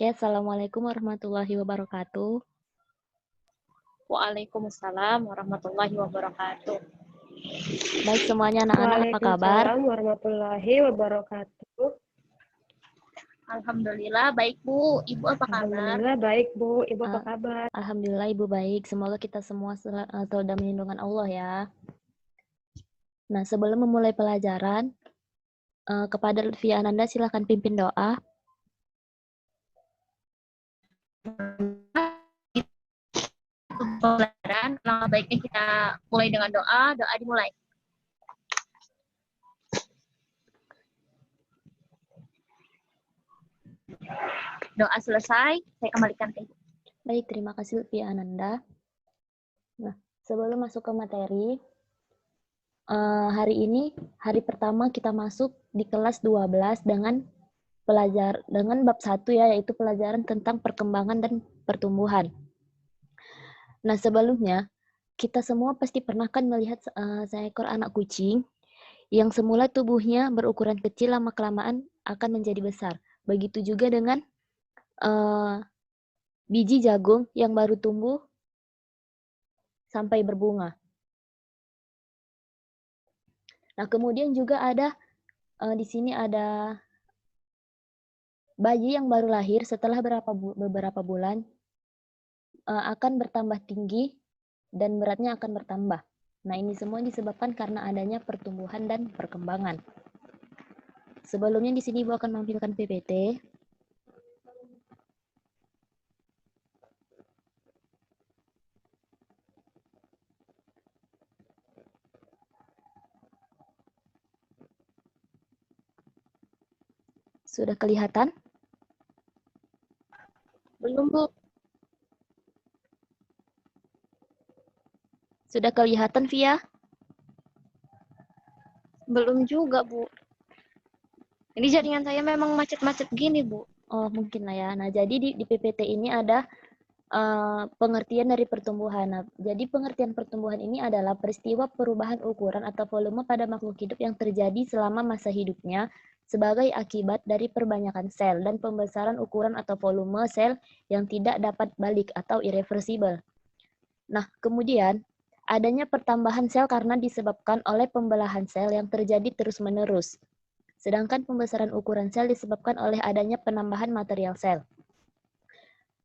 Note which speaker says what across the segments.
Speaker 1: Oke, assalamualaikum warahmatullahi wabarakatuh.
Speaker 2: Waalaikumsalam warahmatullahi wabarakatuh.
Speaker 1: Baik semuanya anak-anak, apa kabar?
Speaker 3: Waalaikumsalam warahmatullahi wabarakatuh.
Speaker 2: Alhamdulillah baik Bu. Ibu apa kabar?
Speaker 3: Alhamdulillah baik Bu. Ibu apa kabar?
Speaker 1: Alhamdulillah Ibu baik. Semoga kita semua selalu dalam lindungan Allah ya. Nah, sebelum memulai pelajaran, kepada Lutfi Ananda silahkan pimpin doa.
Speaker 2: Pelajaran, langkah baiknya kita mulai dengan doa. Doa dimulai. Doa selesai, saya kembalikan ke Ibu.
Speaker 1: Baik, terima kasih Lutfi Ananda. Nah, sebelum masuk ke materi, hari ini hari pertama kita masuk di kelas 12 dengan bab 1 ya, yaitu pelajaran tentang perkembangan dan pertumbuhan. Nah, sebelumnya kita semua pasti pernah kan melihat seekor anak kucing yang semula tubuhnya berukuran kecil, lama-kelamaan akan menjadi besar. Begitu juga dengan biji jagung yang baru tumbuh sampai berbunga. Nah, kemudian juga ada di sini ada bayi yang baru lahir setelah beberapa bulan akan bertambah tinggi dan beratnya akan bertambah. Nah, ini semua disebabkan karena adanya pertumbuhan dan perkembangan. Sebelumnya di sini Ibu akan menampilkan PPT. Sudah kelihatan?
Speaker 2: Belum Bu.
Speaker 1: Sudah kelihatan Via?
Speaker 2: Belum juga Bu. Ini jaringan saya memang macet-macet gini Bu.
Speaker 1: Oh, mungkin lah ya. Nah, jadi di PPT ini ada pengertian dari pertumbuhan. Nah, jadi pengertian pertumbuhan ini adalah peristiwa perubahan ukuran atau volume pada makhluk hidup yang terjadi selama masa hidupnya sebagai akibat dari perbanyakan sel dan pembesaran ukuran atau volume sel yang tidak dapat balik atau irreversible. Nah, kemudian adanya pertambahan sel karena disebabkan oleh pembelahan sel yang terjadi terus-menerus. Sedangkan pembesaran ukuran sel disebabkan oleh adanya penambahan material sel.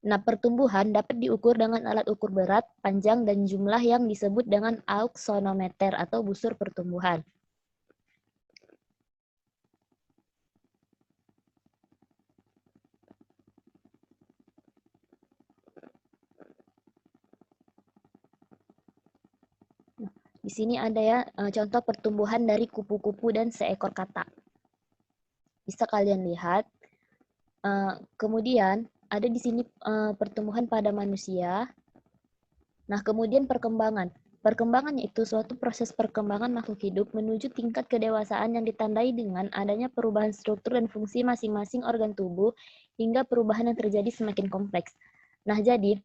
Speaker 1: Nah, pertumbuhan dapat diukur dengan alat ukur berat, panjang, dan jumlah yang disebut dengan aksonometer atau busur pertumbuhan. Nah, di sini ada ya contoh pertumbuhan dari kupu-kupu dan seekor katak. Bisa kalian lihat. Kemudian ada di sini pertumbuhan pada manusia. Nah, kemudian perkembangan. Perkembangan itu suatu proses perkembangan makhluk hidup menuju tingkat kedewasaan yang ditandai dengan adanya perubahan struktur dan fungsi masing-masing organ tubuh hingga perubahan yang terjadi semakin kompleks. Nah, jadi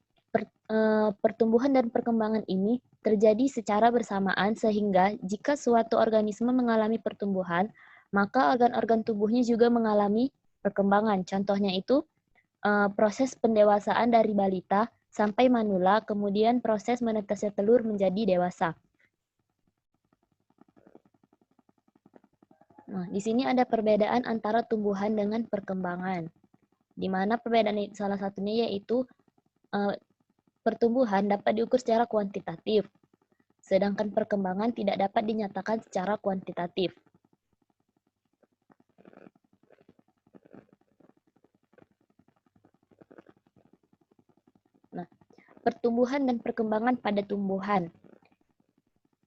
Speaker 1: pertumbuhan dan perkembangan ini terjadi secara bersamaan sehingga jika suatu organisme mengalami pertumbuhan, maka organ-organ tubuhnya juga mengalami perkembangan. Contohnya itu proses pendewasaan dari balita sampai manula, kemudian proses menetasnya telur menjadi dewasa. Nah, di sini ada perbedaan antara tumbuhan dengan perkembangan. Di mana perbedaan salah satunya yaitu pertumbuhan dapat diukur secara kuantitatif, sedangkan perkembangan tidak dapat dinyatakan secara kuantitatif. Nah, pertumbuhan dan perkembangan pada tumbuhan.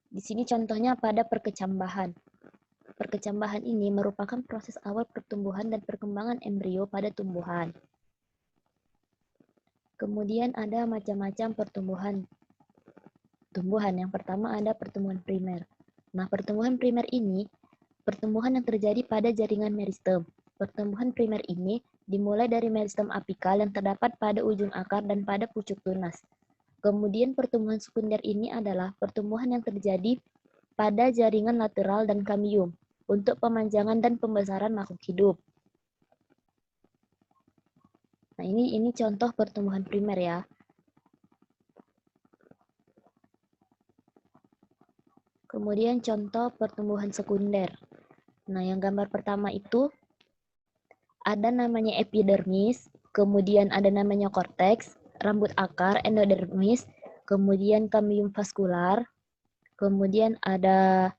Speaker 1: Di sini contohnya pada perkecambahan. Perkecambahan ini merupakan proses awal pertumbuhan dan perkembangan embrio pada tumbuhan. Kemudian ada macam-macam pertumbuhan. Yang pertama ada pertumbuhan primer. Nah, pertumbuhan primer ini pertumbuhan yang terjadi pada jaringan meristem. Pertumbuhan primer ini dimulai dari meristem apikal yang terdapat pada ujung akar dan pada pucuk tunas. Kemudian pertumbuhan sekunder ini adalah pertumbuhan yang terjadi pada jaringan lateral dan kamium untuk pemanjangan dan pembesaran makhluk hidup. Nah, ini contoh pertumbuhan primer ya. Kemudian contoh pertumbuhan sekunder. Nah, yang gambar pertama itu ada namanya epidermis, kemudian ada namanya korteks, rambut akar, endodermis, kemudian kamium vaskular, kemudian ada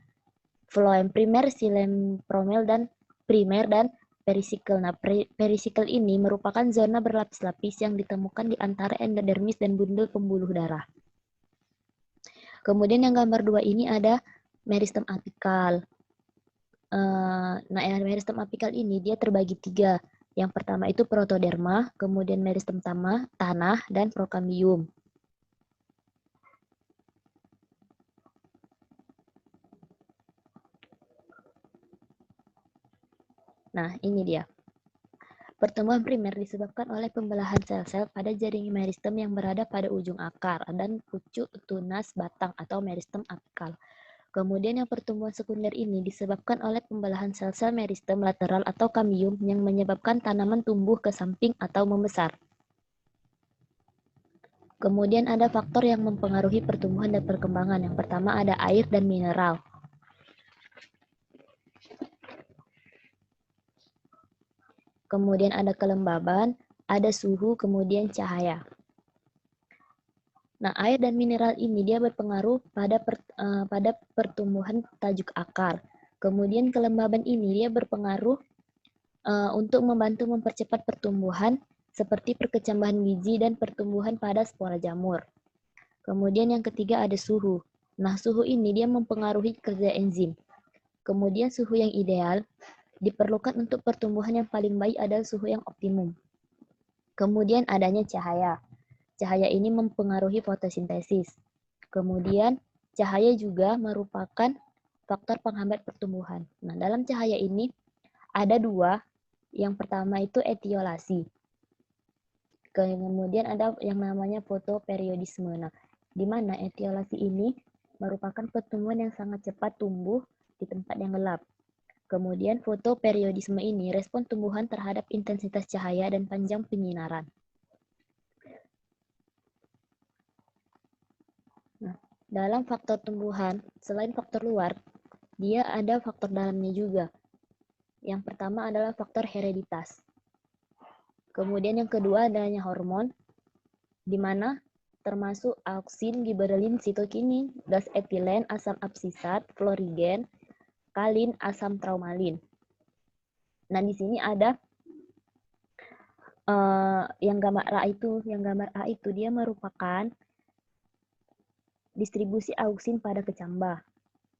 Speaker 1: floem primer, xilem promel, dan primer dan perisikel. Nah, perisikel ini merupakan zona berlapis-lapis yang ditemukan di antara endodermis dan bundel pembuluh darah. Kemudian yang gambar 2 ini ada meristem apikal. Nah, meristem apikal ini dia terbagi 3. Yang pertama itu protoderma, kemudian meristem tanah, dan prokambium. Nah, ini dia. Pertumbuhan primer disebabkan oleh pembelahan sel-sel pada jaring meristem yang berada pada ujung akar dan pucuk tunas batang atau meristem apikal. Kemudian yang pertumbuhan sekunder ini disebabkan oleh pembelahan sel-sel meristem lateral atau kambium yang menyebabkan tanaman tumbuh ke samping atau membesar. Kemudian ada faktor yang mempengaruhi pertumbuhan dan perkembangan. Yang pertama ada air dan mineral. Kemudian ada kelembaban, ada suhu, kemudian cahaya. Nah, air dan mineral ini dia berpengaruh pada pertumbuhan tajuk akar. Kemudian kelembaban ini dia berpengaruh untuk membantu mempercepat pertumbuhan seperti perkecambahan biji dan pertumbuhan pada spora jamur. Kemudian yang ketiga ada suhu. Nah, suhu ini dia mempengaruhi kerja enzim. Kemudian suhu yang ideal diperlukan untuk pertumbuhan yang paling baik adalah suhu yang optimum. Kemudian adanya cahaya. Cahaya ini mempengaruhi fotosintesis. Kemudian cahaya juga merupakan faktor penghambat pertumbuhan. Nah, dalam cahaya ini ada 2. Yang pertama itu etiolasi. Kemudian ada yang namanya fotoperiodisme. Nah, di mana etiolasi ini merupakan pertumbuhan yang sangat cepat tumbuh di tempat yang gelap. Kemudian fotoperiodisme ini respon tumbuhan terhadap intensitas cahaya dan panjang penyinaran. Nah, dalam faktor tumbuhan, selain faktor luar, dia ada faktor dalamnya juga. Yang pertama adalah faktor hereditas. Kemudian yang kedua adanya hormon, di mana termasuk auksin, giberelin, sitokinin, gas etilen, asam absisat, florigen, kalin, asam traumalin. Nah, di sini ada yang gambar A itu dia merupakan distribusi auksin pada kecambah.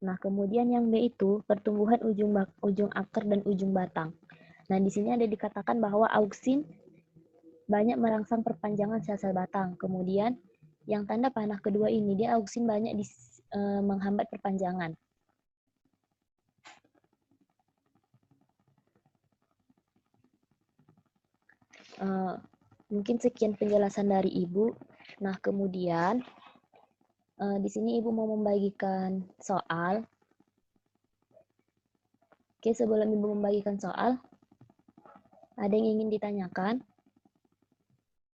Speaker 1: Nah, kemudian yang B itu pertumbuhan ujung akar dan ujung batang. Nah, di sini ada dikatakan bahwa auksin banyak merangsang perpanjangan sel-sel batang. Kemudian yang tanda panah kedua ini dia auksin banyak menghambat perpanjangan. Mungkin sekian penjelasan dari Ibu. Nah, kemudian di sini Ibu mau membagikan soal. Oke, sebelum Ibu membagikan soal, ada yang ingin ditanyakan?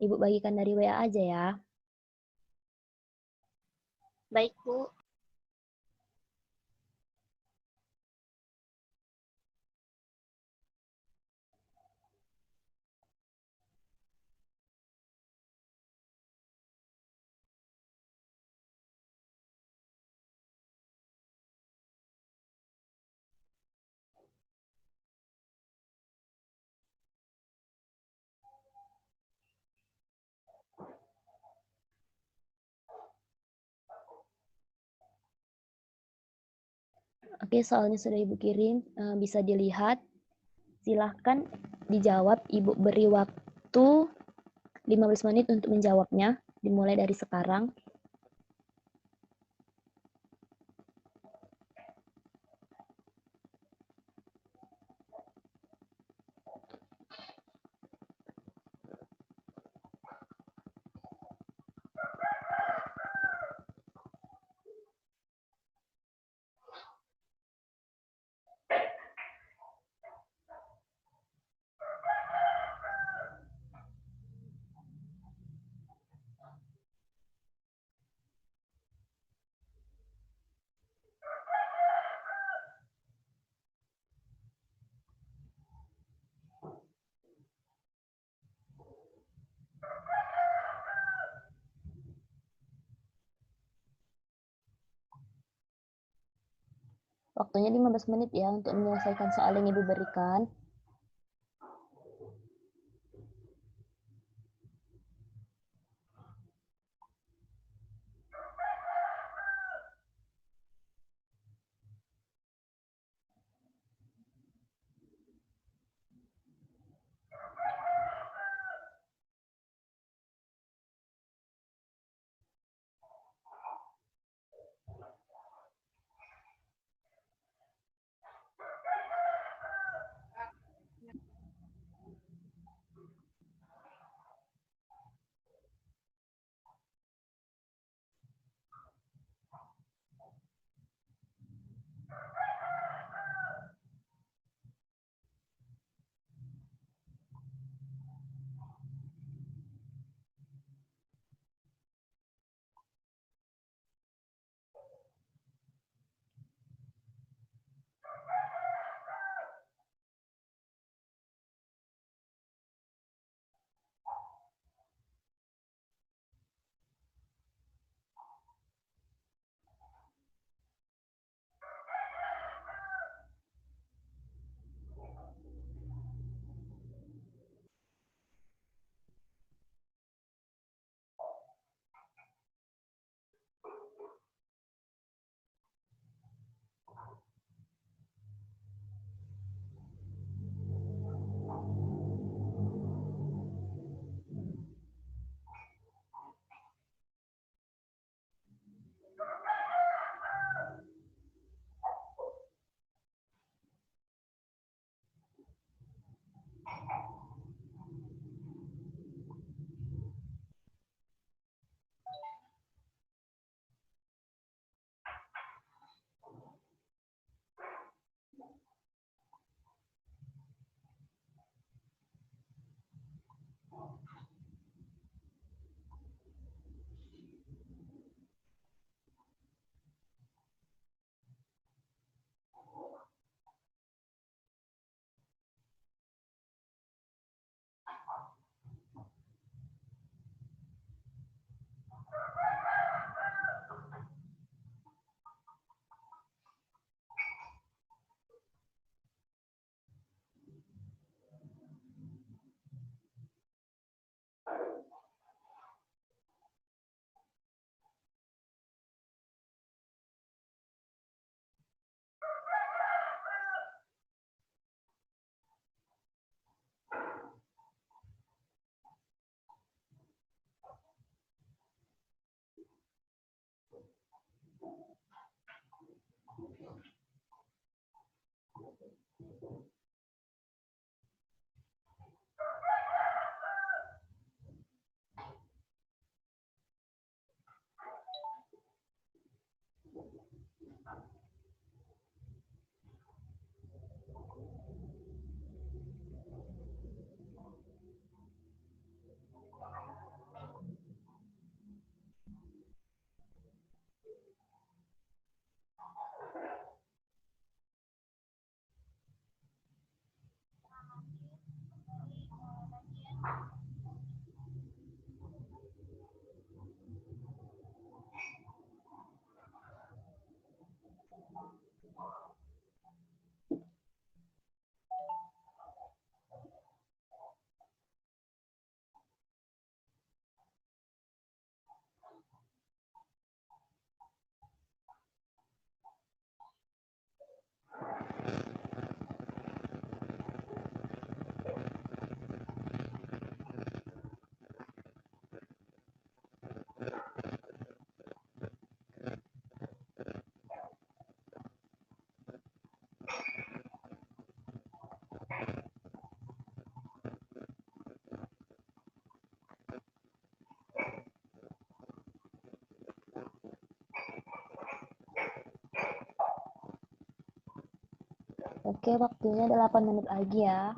Speaker 1: Ibu bagikan dari WA aja ya.
Speaker 2: Baik, Bu.
Speaker 1: Oke, soalnya sudah Ibu kirim, bisa dilihat. Silahkan dijawab. Ibu beri waktu 15 menit untuk menjawabnya, dimulai dari sekarang. Waktunya 15 menit ya untuk menyelesaikan soal yang Ibu berikan. Oke, waktunya 8 menit lagi ya.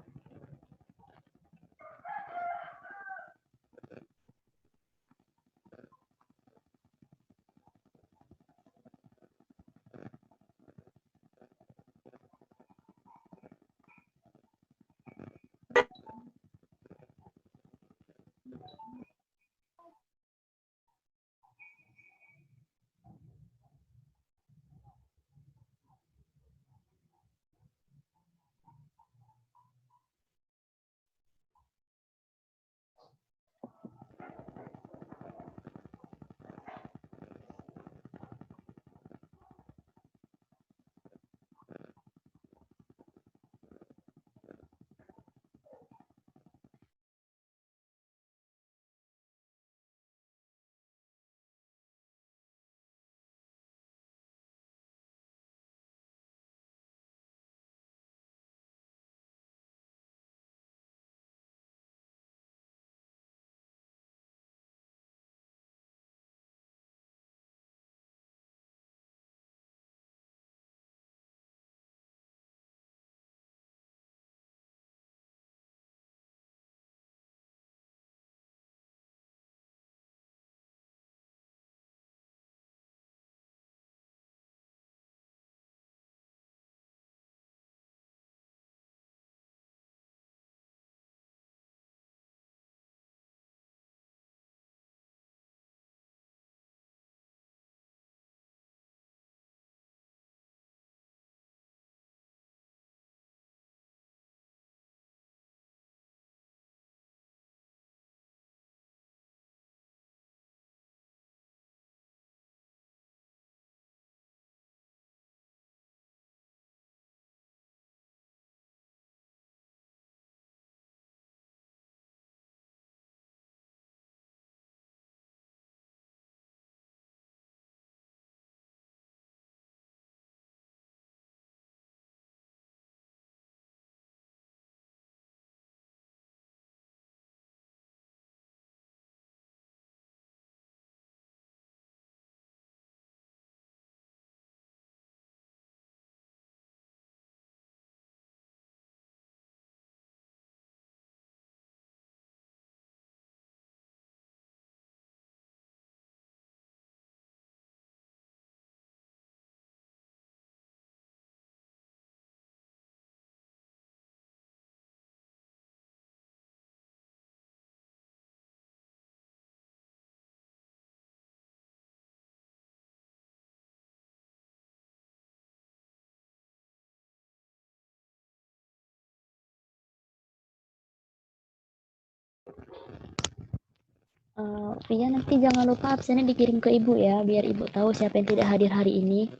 Speaker 1: Via nanti jangan lupa absennya dikirim ke Ibu ya, biar Ibu tahu siapa yang tidak hadir hari ini.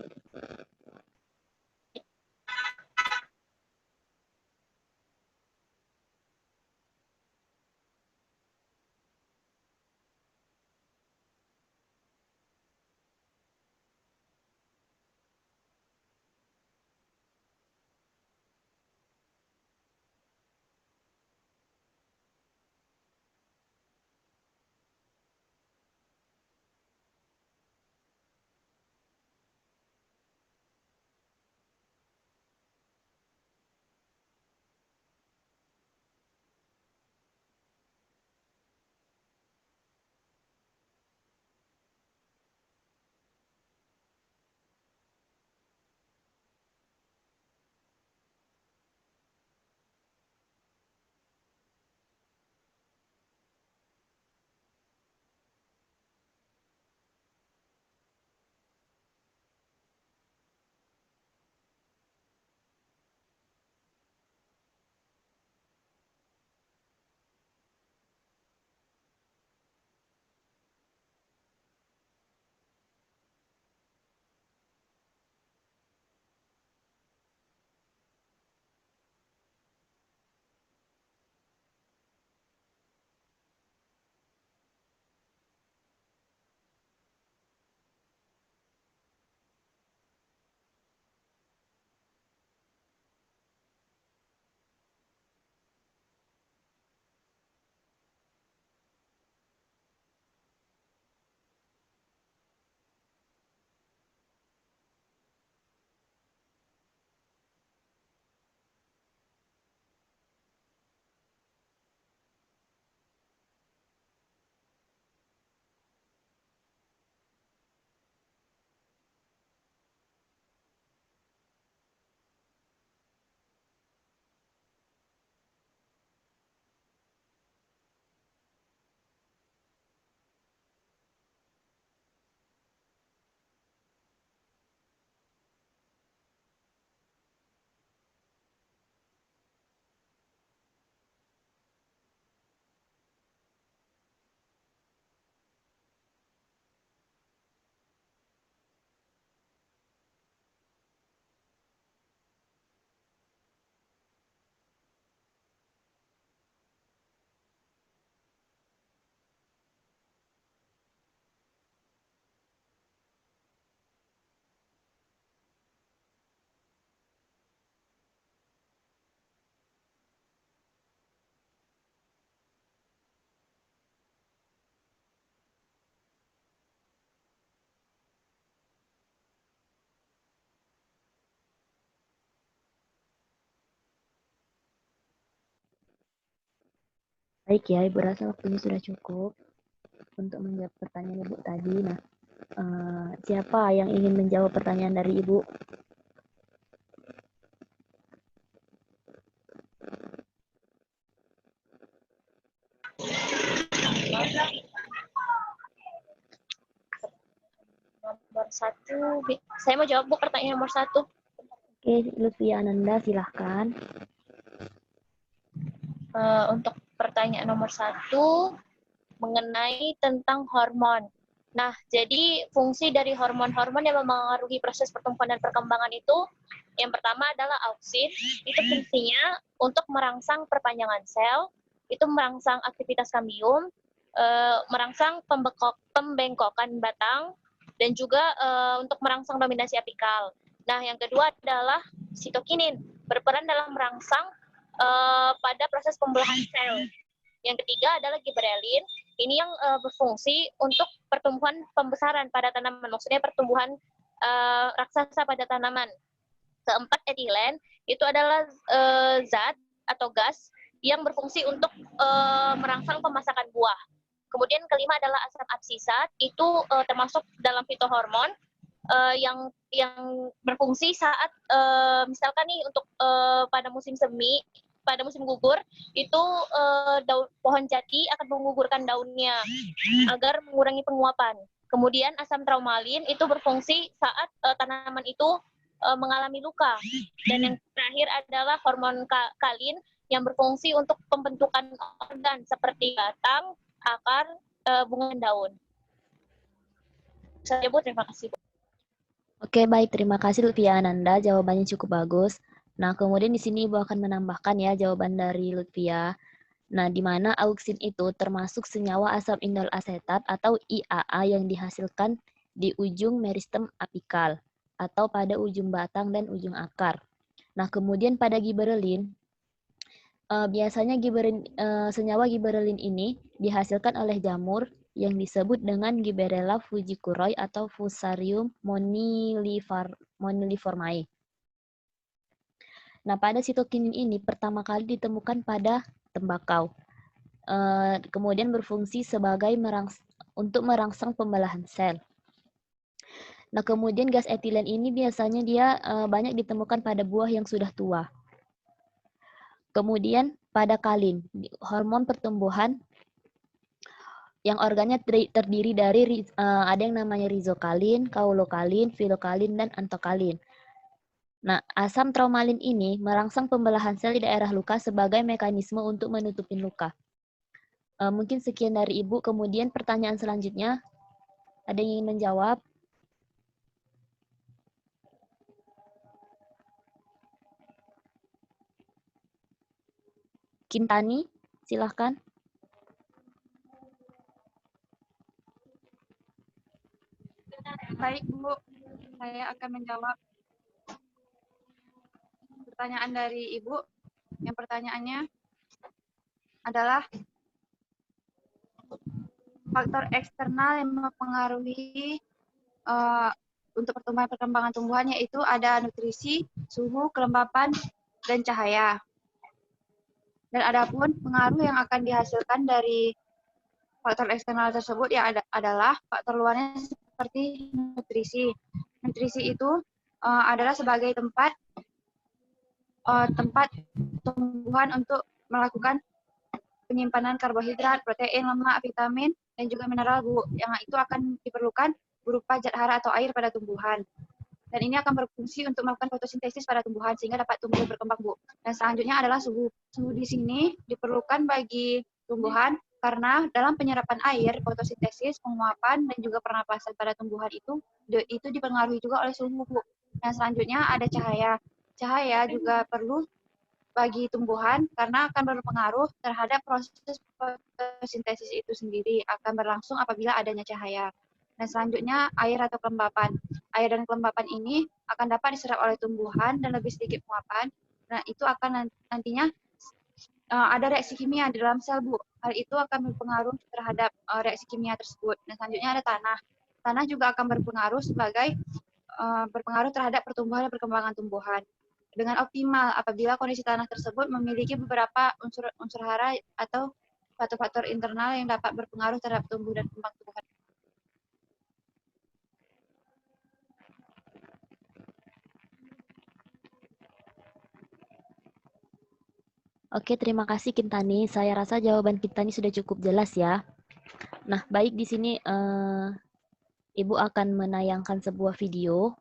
Speaker 1: Baik ya, Ibu rasa waktunya sudah cukup untuk menjawab pertanyaan Ibu tadi. Nah, siapa yang ingin menjawab pertanyaan dari Ibu?
Speaker 2: Nomor 1, saya mau jawab Bu pertanyaan nomor 1.
Speaker 1: Oke, Lutfia Ananda, silahkan.
Speaker 2: Untuk pertanyaan nomor 1 mengenai tentang hormon. Nah, jadi fungsi dari hormon-hormon yang mempengaruhi proses pertumbuhan dan perkembangan itu, yang pertama adalah auksin, itu fungsinya untuk merangsang perpanjangan sel, itu merangsang aktivitas kambium, merangsang pembengkokan batang, dan juga untuk merangsang dominasi apikal. Nah, yang kedua adalah sitokinin, berperan dalam merangsang pada proses pembelahan sel. Yang ketiga adalah giberelin, ini yang berfungsi untuk pertumbuhan pembesaran pada tanaman, maksudnya pertumbuhan raksasa pada tanaman. Keempat, etilen, itu adalah zat atau gas yang berfungsi untuk merangsang pemasakan buah. Kemudian kelima adalah asam absisat, itu termasuk dalam fitohormon yang berfungsi saat misalkan nih untuk pada musim semi, pada musim gugur itu daun pohon jati akan menggugurkan daunnya agar mengurangi penguapan. Kemudian asam traumalin itu berfungsi saat tanaman itu mengalami luka. Dan yang terakhir adalah hormon kalin yang berfungsi untuk pembentukan organ seperti batang, akar, bunga dan daun. Saya Bu, terima kasih.
Speaker 1: Oke, baik. Terima kasih Lutfia Ananda. Jawabannya cukup bagus. Nah, kemudian di sini Ibu akan menambahkan ya jawaban dari Lutfia. Nah, di mana auksin itu termasuk senyawa asam indol asetat atau IAA yang dihasilkan di ujung meristem apikal atau pada ujung batang dan ujung akar. Nah, kemudian pada giberelin, biasanya senyawa giberelin ini dihasilkan oleh jamur yang disebut dengan Gibberella fujikurioi atau Fusarium moniliformae. Nah, pada sitokinin ini pertama kali ditemukan pada tembakau. Kemudian berfungsi sebagai untuk merangsang pembelahan sel. Nah, kemudian gas etilen ini biasanya dia banyak ditemukan pada buah yang sudah tua. Kemudian pada kalin, hormon pertumbuhan yang organnya terdiri dari ada yang namanya rizokalin, kaulokalin, filokalin, dan antokalin. Nah, asam traumalin ini merangsang pembelahan sel di daerah luka sebagai mekanisme untuk menutupin luka. Mungkin sekian dari Ibu. Kemudian pertanyaan selanjutnya, ada yang ingin menjawab? Kintani, silahkan.
Speaker 4: Baik, Bu. Saya akan menjawab pertanyaan dari Ibu. Yang pertanyaannya adalah faktor eksternal yang mempengaruhi untuk pertumbuhan perkembangan tumbuhan, yaitu ada nutrisi, suhu, kelembapan, dan cahaya. Dan adapun pengaruh yang akan dihasilkan dari faktor eksternal tersebut adalah faktor luarnya seperti nutrisi. Nutrisi itu adalah sebagai tempat tumbuhan untuk melakukan penyimpanan karbohidrat, protein, lemak, vitamin, dan juga mineral, Bu. Yang itu akan diperlukan berupa zat hara atau air pada tumbuhan. Dan ini akan berfungsi untuk melakukan fotosintesis pada tumbuhan sehingga dapat tumbuh dan berkembang, Bu. Dan selanjutnya adalah suhu. Suhu di sini diperlukan bagi tumbuhan karena dalam penyerapan air, fotosintesis, penguapan, dan juga pernapasan pada tumbuhan itu dipengaruhi juga oleh suhu, Bu. Dan selanjutnya ada cahaya. Cahaya juga perlu bagi tumbuhan karena akan berpengaruh terhadap proses fotosintesis itu sendiri, akan berlangsung apabila adanya cahaya. Dan selanjutnya air atau kelembapan. Air dan kelembapan ini akan dapat diserap oleh tumbuhan dan lebih sedikit penguapan. Nah, itu akan nantinya ada reaksi kimia di dalam sel, Bu. Hal itu akan berpengaruh terhadap reaksi kimia tersebut. Dan selanjutnya ada tanah. Tanah juga akan berpengaruh berpengaruh terhadap pertumbuhan dan perkembangan tumbuhan. Dengan optimal apabila kondisi tanah tersebut memiliki beberapa unsur hara atau faktor-faktor internal yang dapat berpengaruh terhadap tumbuh dan kembang tumbuhan.
Speaker 1: Oke, terima kasih Kintani. Saya rasa jawaban Kintani sudah cukup jelas ya. Nah, baik, di sini Ibu akan menayangkan sebuah video.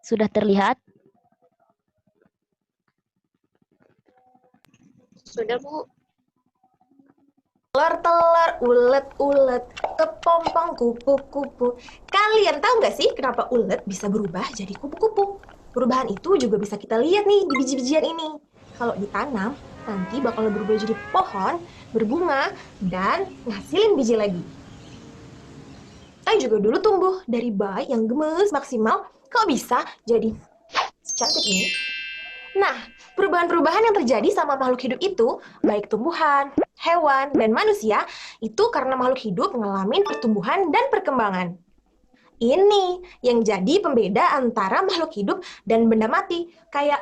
Speaker 1: Sudah terlihat?
Speaker 2: Sudah, Bu.
Speaker 5: Telur-telur, ulet-ulet, kepompong, kupu-kupu. Kalian tahu nggak sih kenapa ulet bisa berubah jadi kupu-kupu? Perubahan itu juga bisa kita lihat nih di biji-bijian ini. Kalau ditanam, nanti bakal berubah jadi pohon, berbunga, dan ngasilin biji lagi. Saya juga dulu tumbuh dari bayi yang gemes maksimal, kok bisa jadi secantik ini? Nah, perubahan-perubahan yang terjadi sama makhluk hidup itu, baik tumbuhan, hewan, dan manusia, itu karena makhluk hidup mengalami pertumbuhan dan perkembangan. Ini yang jadi pembeda antara makhluk hidup dan benda mati, kayak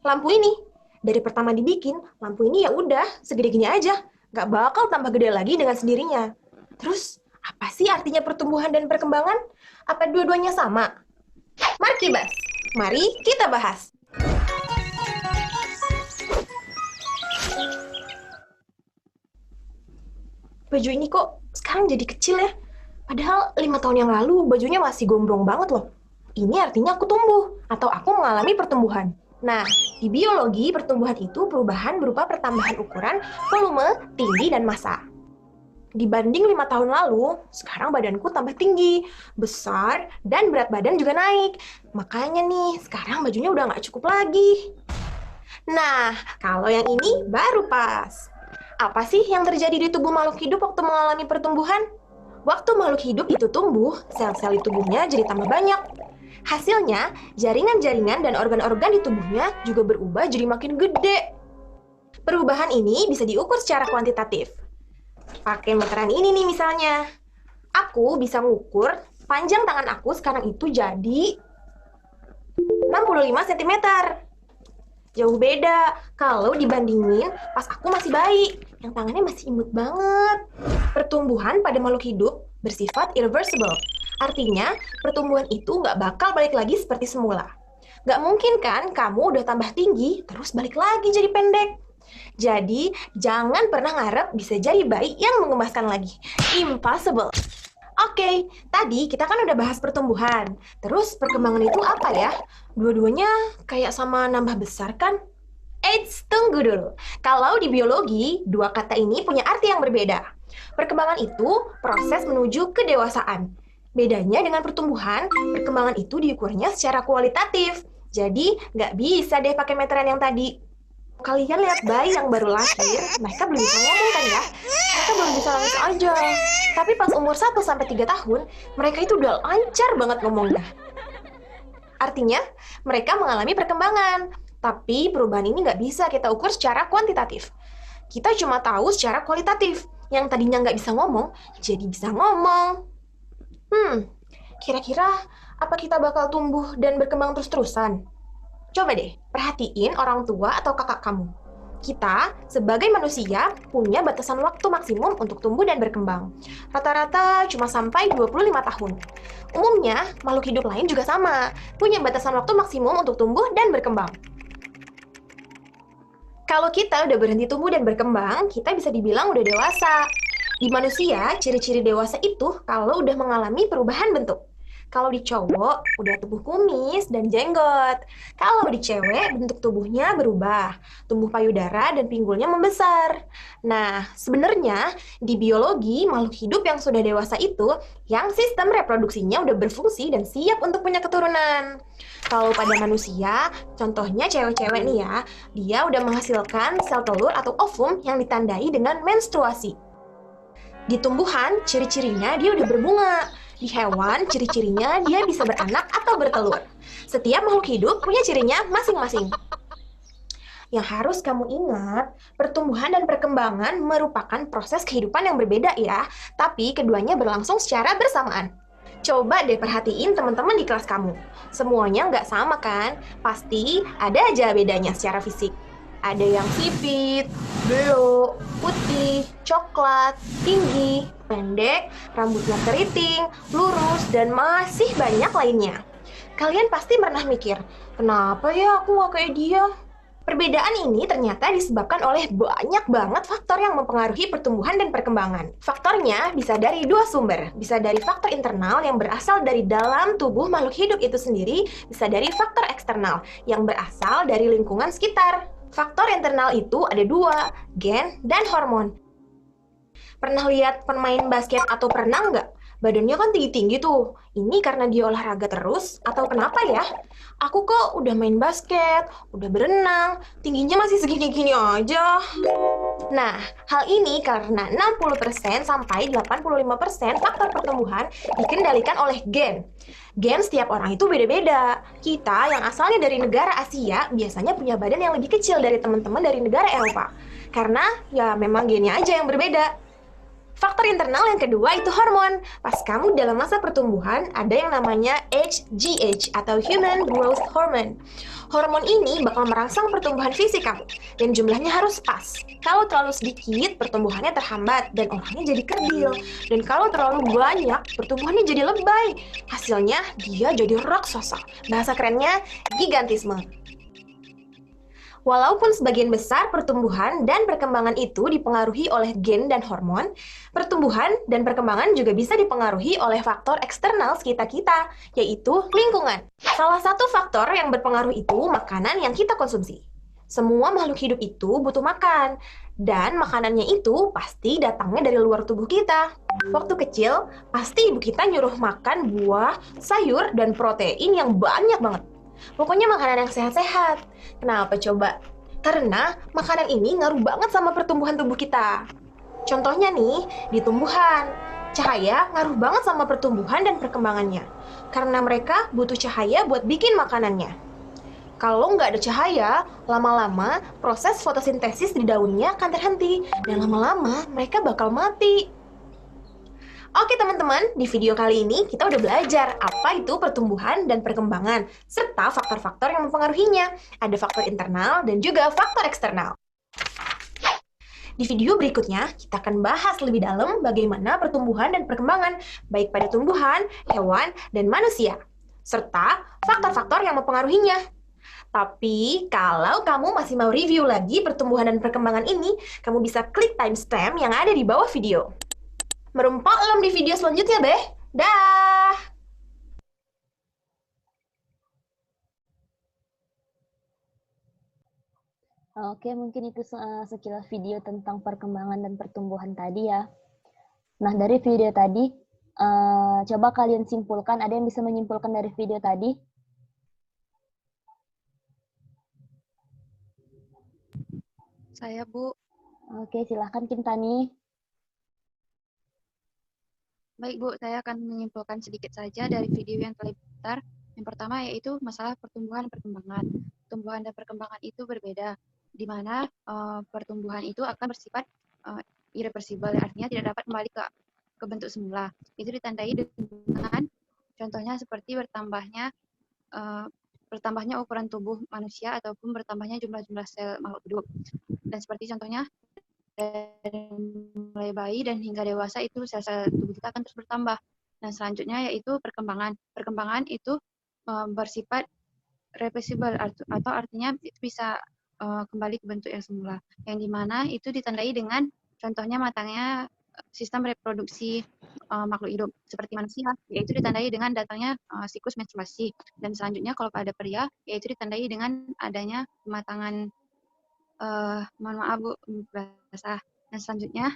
Speaker 5: lampu ini. Dari pertama dibikin, lampu ini ya udah segede gini aja, nggak bakal tambah gede lagi dengan sendirinya. Terus, apa sih artinya pertumbuhan dan perkembangan? Apa dua-duanya sama? Mari kibas, mari kita bahas. Baju ini kok sekarang jadi kecil ya? Padahal 5 tahun yang lalu bajunya masih gombrong banget loh. ini artinya aku tumbuh atau aku mengalami pertumbuhan. Nah, di biologi, pertumbuhan itu perubahan berupa pertambahan ukuran, volume, tinggi, dan massa. Dibanding 5 tahun lalu, sekarang badanku tambah tinggi, besar, dan berat badan juga naik. Makanya nih, sekarang bajunya udah nggak cukup lagi. Nah, kalau yang ini baru pas. Apa sih yang terjadi di tubuh makhluk hidup waktu mengalami pertumbuhan? Waktu makhluk hidup itu tumbuh, sel-sel di tubuhnya jadi tambah banyak. Hasilnya, jaringan-jaringan dan organ-organ di tubuhnya juga berubah jadi makin gede. Perubahan ini bisa diukur secara kuantitatif. Pakai meteran ini nih misalnya. Aku bisa mengukur panjang tangan aku sekarang itu jadi 65 cm. Jauh beda kalau dibandingin pas aku masih bayi, yang tangannya masih imut banget. Pertumbuhan pada makhluk hidup bersifat irreversible. Artinya, pertumbuhan itu nggak bakal balik lagi seperti semula. Nggak mungkin kan kamu udah tambah tinggi, terus balik lagi jadi pendek. Jadi, jangan pernah ngarep bisa jadi bayi yang mengemaskan lagi. Impossible. Oke, tadi kita kan udah bahas pertumbuhan. Terus perkembangan itu apa ya? Dua-duanya kayak sama nambah besar kan? Eits, tunggu dulu. Kalau di biologi, dua kata ini punya arti yang berbeda. Perkembangan itu proses menuju kedewasaan. Bedanya dengan pertumbuhan, perkembangan itu diukurnya secara kualitatif. Jadi, nggak bisa deh pakai meteran yang tadi. Kalian lihat bayi yang baru lahir, mereka belum bisa ngomong kan ya? Mereka baru bisa nangis aja. Tapi pas umur 1-3 tahun, mereka itu udah lancar banget ngomongnya. Artinya, mereka mengalami perkembangan. Tapi perubahan ini nggak bisa kita ukur secara kuantitatif. Kita cuma tahu secara kualitatif. Yang tadinya nggak bisa ngomong, jadi bisa ngomong. Kira-kira apa kita bakal tumbuh dan berkembang terus-terusan? Coba deh, perhatiin orang tua atau kakak kamu. Kita, sebagai manusia, punya batasan waktu maksimum untuk tumbuh dan berkembang. Rata-rata cuma sampai 25 tahun. Umumnya, makhluk hidup lain juga sama, punya batasan waktu maksimum untuk tumbuh dan berkembang. Kalau kita udah berhenti tumbuh dan berkembang, kita bisa dibilang udah dewasa. Di manusia, ciri-ciri dewasa itu kalau udah mengalami perubahan bentuk. Kalau di cowok, udah tumbuh kumis dan jenggot. Kalau di cewek, bentuk tubuhnya berubah. Tumbuh payudara dan pinggulnya membesar. Nah, sebenarnya di biologi, makhluk hidup yang sudah dewasa itu, yang sistem reproduksinya udah berfungsi dan siap untuk punya keturunan. Kalau pada manusia, contohnya cewek-cewek nih ya, dia udah menghasilkan sel telur atau ovum yang ditandai dengan menstruasi. Di tumbuhan, ciri-cirinya dia udah berbunga. Di hewan, ciri-cirinya dia bisa beranak atau bertelur. Setiap makhluk hidup punya cirinya masing-masing. Yang harus kamu ingat, pertumbuhan dan perkembangan merupakan proses kehidupan yang berbeda ya, tapi keduanya berlangsung secara bersamaan. Coba deh perhatiin teman-teman di kelas kamu. Semuanya nggak sama kan? Pasti ada aja bedanya secara fisik. Ada yang sipit, belok, putih, coklat, tinggi, pendek, rambutnya keriting, lurus, dan masih banyak lainnya. Kalian pasti pernah mikir, kenapa ya aku nggak kayak dia? Perbedaan ini ternyata disebabkan oleh banyak banget faktor yang mempengaruhi pertumbuhan dan perkembangan. Faktornya bisa dari dua sumber, bisa dari faktor internal yang berasal dari dalam tubuh makhluk hidup itu sendiri, bisa dari faktor eksternal yang berasal dari lingkungan sekitar. Faktor internal itu ada dua, gen dan hormon. Pernah lihat pemain basket atau perenang nggak? Badannya kan tinggi-tinggi tuh. Ini karena dia olahraga terus atau kenapa ya? Aku kok udah main basket, udah berenang, tingginya masih segini-gini aja. Nah, hal ini karena 60% sampai 85% faktor pertumbuhan dikendalikan oleh gen. Gen setiap orang itu beda-beda. Kita yang asalnya dari negara Asia biasanya punya badan yang lebih kecil dari teman-teman dari negara Eropa. Karena ya memang gennya aja yang berbeda. Faktor internal yang kedua itu hormon. Pas kamu dalam masa pertumbuhan, ada yang namanya HGH atau Human Growth Hormone. Hormon ini bakal merangsang pertumbuhan fisik kamu, dan jumlahnya harus pas. Kalau terlalu sedikit, pertumbuhannya terhambat, dan orangnya jadi kerdil. Dan kalau terlalu banyak, pertumbuhannya jadi lebay. Hasilnya, dia jadi raksasa. Bahasa kerennya, gigantisme. Walaupun sebagian besar pertumbuhan dan perkembangan itu dipengaruhi oleh gen dan hormon, pertumbuhan dan perkembangan juga bisa dipengaruhi oleh faktor eksternal sekitar kita, yaitu lingkungan. Salah satu faktor yang berpengaruh itu makanan yang kita konsumsi. Semua makhluk hidup itu butuh makan, dan makanannya itu pasti datangnya dari luar tubuh kita. Waktu kecil, pasti ibu kita nyuruh makan buah, sayur, dan protein yang banyak banget. Pokoknya makanan yang sehat-sehat. Kenapa coba? Karena makanan ini ngaruh banget sama pertumbuhan tubuh kita. Contohnya nih, di tumbuhan. Cahaya ngaruh banget sama pertumbuhan dan perkembangannya. Karena mereka butuh cahaya buat bikin makanannya. Kalau nggak ada cahaya, lama-lama proses fotosintesis di daunnya akan terhenti. Dan lama-lama mereka bakal mati. Oke teman-teman, di video kali ini kita udah belajar apa itu pertumbuhan dan perkembangan, serta faktor-faktor yang mempengaruhinya. Ada faktor internal dan juga faktor eksternal. Di video berikutnya, kita akan bahas lebih dalam bagaimana pertumbuhan dan perkembangan, baik pada tumbuhan, hewan, dan manusia, serta faktor-faktor yang mempengaruhinya. Tapi, kalau kamu masih mau review lagi pertumbuhan dan perkembangan ini, kamu bisa klik timestamp yang ada di bawah video. Merumpak lem di video selanjutnya, Beh. Dah!
Speaker 1: Oke, mungkin itu sekilas video tentang perkembangan dan pertumbuhan tadi ya. Nah, dari video tadi, coba kalian simpulkan, ada yang bisa menyimpulkan dari video tadi?
Speaker 4: Saya, Bu.
Speaker 1: Oke, silahkan Kintani.
Speaker 4: Baik, Bu, saya akan menyimpulkan sedikit saja dari video yang telah diputar. Yang pertama yaitu masalah pertumbuhan dan perkembangan. Pertumbuhan dan perkembangan itu berbeda, di mana pertumbuhan itu akan bersifat irreversible, artinya tidak dapat kembali ke bentuk semula. Itu ditandai dengan contohnya seperti bertambahnya ukuran tubuh manusia ataupun bertambahnya jumlah sel makhluk hidup. Dan seperti contohnya, dari mulai bayi dan hingga dewasa itu sel-sel tubuh kita akan terus bertambah. Dan selanjutnya yaitu perkembangan. Perkembangan itu bersifat reversible atau artinya itu bisa kembali ke bentuk yang semula. Yang dimana itu ditandai dengan contohnya matangnya sistem reproduksi makhluk hidup seperti manusia, yaitu ditandai dengan datangnya siklus menstruasi. Dan selanjutnya kalau pada pria, yaitu ditandai dengan adanya kematangan mohon maaf Bu, basah. Dan selanjutnya,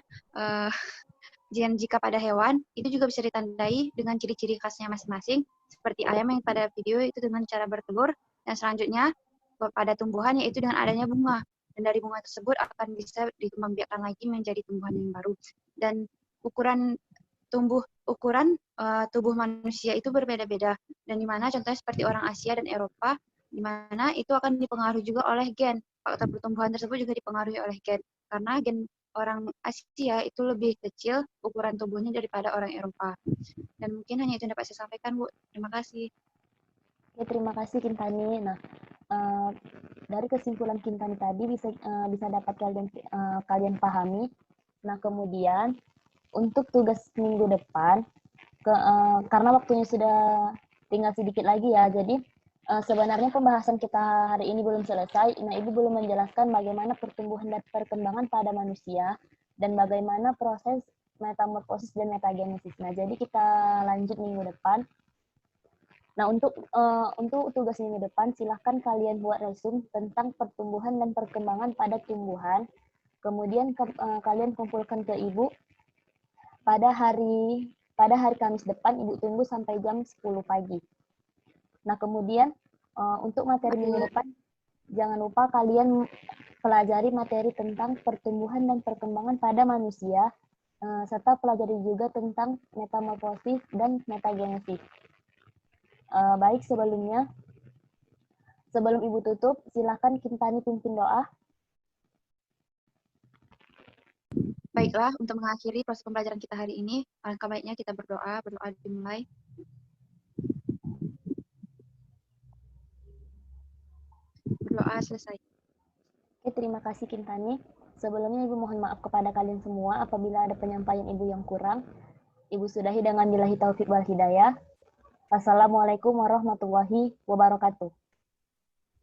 Speaker 4: jika pada hewan, itu juga bisa ditandai dengan ciri-ciri khasnya masing-masing, seperti ayam yang pada video itu dengan cara bertelur, dan selanjutnya pada tumbuhan yaitu dengan adanya bunga. Dan dari bunga tersebut akan bisa dikembangbiakkan lagi menjadi tumbuhan yang baru. Dan ukuran tubuh manusia itu berbeda-beda. Dan di mana contohnya seperti orang Asia dan Eropa, di mana itu akan dipengaruhi juga oleh gen. Faktor pertumbuhan tersebut juga dipengaruhi oleh gen. Karena gen orang Asia itu lebih kecil ukuran tubuhnya daripada orang Eropa. Dan mungkin hanya itu yang dapat saya sampaikan, Bu. Terima kasih.
Speaker 1: Oke, terima kasih Kintani. Nah, dari kesimpulan Kintani tadi bisa dapat kalian pahami. Nah, kemudian untuk tugas minggu depan, karena waktunya sudah tinggal sedikit lagi ya, jadi sebenarnya pembahasan kita hari ini belum selesai. Nah, Ibu belum menjelaskan bagaimana pertumbuhan dan perkembangan pada manusia dan bagaimana proses metamorfosis dan metagenesis. Nah, jadi kita lanjut minggu depan. Nah, untuk tugas minggu depan, silahkan kalian buat resume tentang pertumbuhan dan perkembangan pada tumbuhan. Kemudian kalian kumpulkan ke Ibu pada hari Kamis depan. Ibu tunggu sampai jam 10 pagi. Nah, kemudian untuk materi minggu depan, jangan lupa kalian pelajari materi tentang pertumbuhan dan perkembangan pada manusia, serta pelajari juga tentang metamorfosis dan metagenesis. Baik, sebelum Ibu tutup, silakan Kintani pimpin doa.
Speaker 4: Baiklah, untuk mengakhiri proses pembelajaran kita hari ini, alangkah baiknya kita berdoa dimulai. Berdoa selesai.
Speaker 1: Oke, terima kasih Kintani. Sebelumnya Ibu mohon maaf kepada kalian semua apabila ada penyampaian Ibu yang kurang. Ibu sudahi dengan billahi taufik wal hidayah. Wassalamualaikum warahmatullahi wabarakatuh.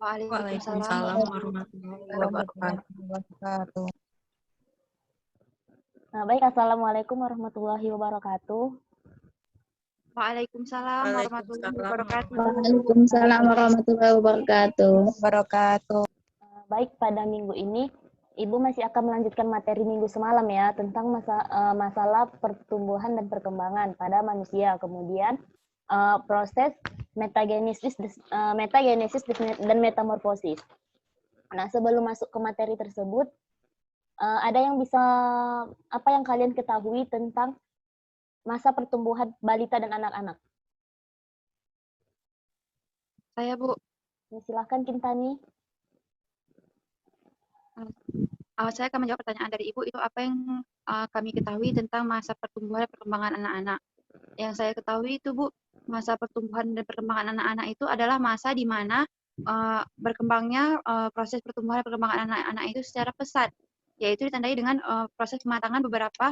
Speaker 4: Waalaikumsalam
Speaker 6: Waalaikumsalam
Speaker 4: warahmatullahi
Speaker 6: warahmatullahi
Speaker 4: wabarakatuh.
Speaker 6: wabarakatuh.
Speaker 1: Nah, baik, Assalamualaikum warahmatullahi wabarakatuh.
Speaker 4: Waalaikumsalam warahmatullahi
Speaker 6: Waalaikumsalam
Speaker 4: wabarakatuh.
Speaker 7: Waalaikumsalam warahmatullahi wabarakatuh.
Speaker 6: wabarakatuh.
Speaker 1: Baik, pada minggu ini Ibu masih akan melanjutkan materi minggu semalam ya tentang masalah pertumbuhan dan perkembangan pada manusia. Kemudian proses metagenesis dan metamorfosis. Nah, sebelum masuk ke materi tersebut, ada yang bisa apa yang kalian ketahui tentang masa pertumbuhan balita dan anak-anak?
Speaker 4: Saya, Bu.
Speaker 1: Silahkan, Kintani.
Speaker 4: Saya akan menjawab pertanyaan dari Ibu, itu apa yang kami ketahui tentang masa pertumbuhan dan perkembangan anak-anak. Yang saya ketahui itu, Bu, masa pertumbuhan dan perkembangan anak-anak itu adalah masa di mana berkembangnya proses pertumbuhan dan perkembangan anak-anak itu secara pesat, yaitu ditandai dengan proses kematangan beberapa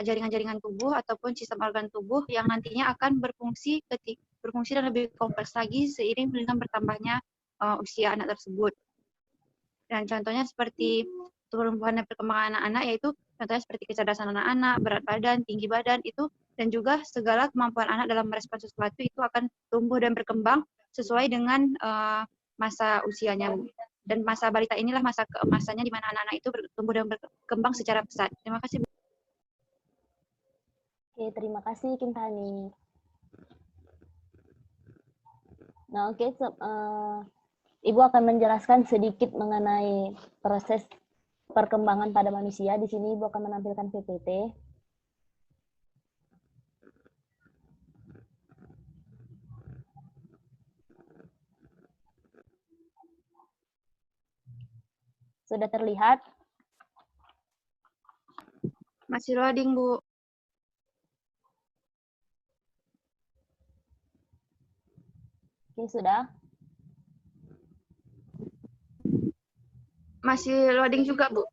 Speaker 4: jaringan-jaringan tubuh ataupun sistem organ tubuh yang nantinya akan berfungsi dan lebih kompleks lagi seiring dengan bertambahnya usia anak tersebut. Dan contohnya seperti pertumbuhan dan perkembangan anak-anak, yaitu contohnya seperti kecerdasan anak-anak, berat badan, tinggi badan itu, dan juga segala kemampuan anak dalam merespon sesuatu itu akan tumbuh dan berkembang sesuai dengan masa usianya. Dan masa balita inilah masa keemasannya di mana anak-anak itu bertumbuh dan berkembang secara pesat. Terima kasih, Bu.
Speaker 1: Oke, terima kasih, Kintani. Nah, oke, Ibu akan menjelaskan sedikit mengenai proses perkembangan pada manusia. Di sini Ibu akan menampilkan PPT. Sudah terlihat?
Speaker 4: Masih loading, Bu.
Speaker 1: Oke, sudah.
Speaker 4: Masih loading juga, Bu.